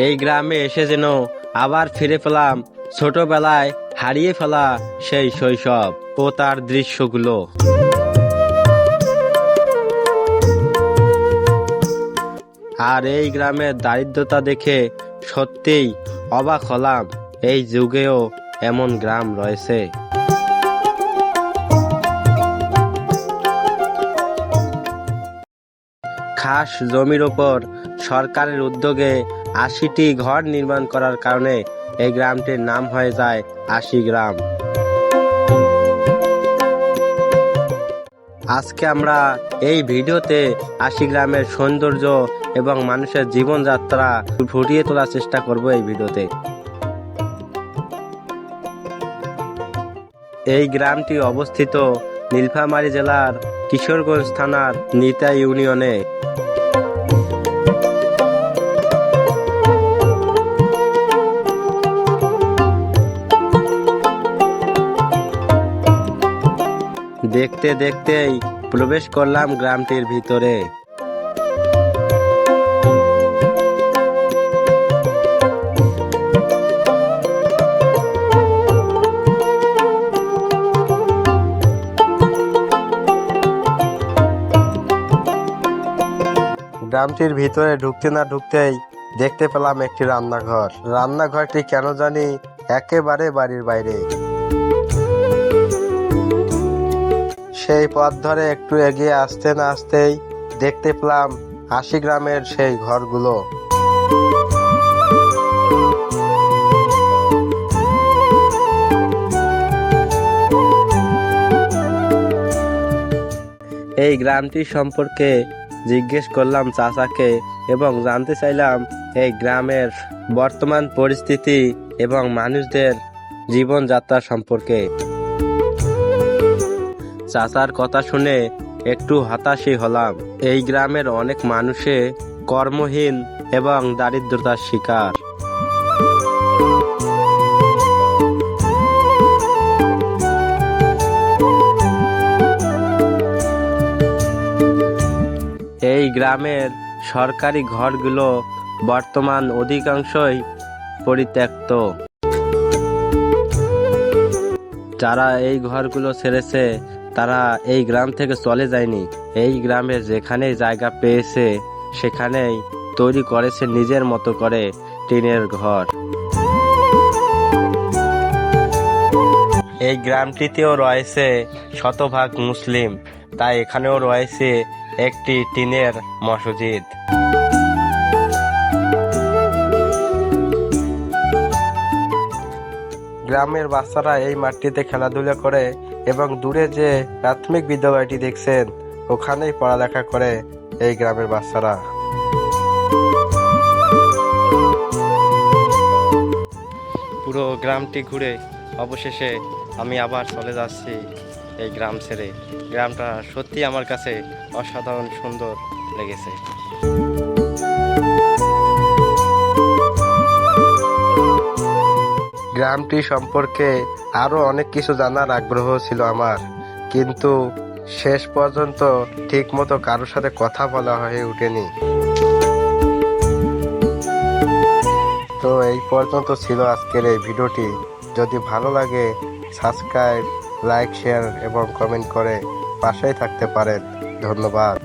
এই গ্রামে এসে যেন আবার ফিরে পেলাম ছোটবেলায় হারিয়ে ফেলা সেই শৈশব ও তার দৃশ্যগুলো। আর এই গ্রামের দারিদ্রতা দেখে সত্যিই অবাক হলাম, এই যুগেও এমন গ্রাম রয়েছে। খাস জমির ওপর সরকারের উদ্যোগে ৮০টি ঘর নির্মাণ করার কারণে এই গ্রামটির নাম হয়ে যায় ৮০ গ্রাম। আজকে আমরা এই ভিডিওতে ৮০ গ্রামের সৌন্দর্য এবং মানুষের জীবনযাত্রা ফুটিয়ে তোলার চেষ্টা করব এই ভিডিওতে। এই গ্রামটি অবস্থিত নীলফামারী জেলার কিশোরগঞ্জ থানার নিতা ইউনিয়নে। দেখতে দেখতেই প্রবেশ করলাম গ্রামটির ভিতরে। গ্রামটির ভিতরে ঢুকতে না ঢুকতেই দেখতে পেলাম একটি রান্নাঘর। রান্নাঘরটি কেন জানি একেবারে বাড়ির বাইরে। সেই পথ ধরে একটু এগিয়ে আসতে না আসতেই দেখতে পেলাম ৮০ গ্রামের সেই ঘরগুলো। এই গ্রামটি সম্পর্কে জিজ্ঞেস করলাম চাচাকে এবং জানতে চাইলাম এই গ্রামের বর্তমান পরিস্থিতি এবং মানুষদের জীবনযাত্রা সম্পর্কে। চাচার কথা শুনে একটু হতাশই হলাম। এই গ্রামের অনেক মানুষে কর্মহীন এবং দারিদ্রতার শিকার। এই গ্রামের সরকারি ঘরগুলো বর্তমান অধিকাংশই পরিত্যক্ত। যারা এই ঘরগুলো ছেড়েছে তারা এই গ্রাম থেকে চলে যায়নি। এই গ্রামের যেখানেই জায়গা পেয়েছে সেখানেই তৈরি করেছে নিজের মতো করে টিনের ঘর। এই গ্রামটিতেও রয়েছে শতভাগ মুসলিম, তাই এখানেও রয়েছে একটি টিনের মসজিদ। গ্রামের বাচ্চারা এই মাঠটিতে খেলাধুলা করে এবং দূরে যে প্রাথমিক বিদ্যালয়টি দেখছেন ওখানেই পড়ালেখা করে এই গ্রামের বাচ্চারা। পুরো গ্রামটি ঘুরে অবশেষে আমি আবার চলে যাচ্ছি এই গ্রাম ছেড়ে। গ্রামটা সত্যি আমার কাছে অসাধারণ সুন্দর লেগেছে। গ্রামটি সম্পর্কে আরো অনেক কিছু জানার আগ্রহ ছিল আমার, কিন্তু শেষ পর্যন্ত ঠিক মতো কারোর সাথে কথা বলা হয়ে ওঠেনি। তো এই পর্যন্ত ছিল আজকের এই ভিডিওটি। যদি ভালো লাগে সাবস্ক্রাইব, লাইক, শেয়ার এবং কমেন্ট করে পাশেই থাকতে পারেন। ধন্যবাদ।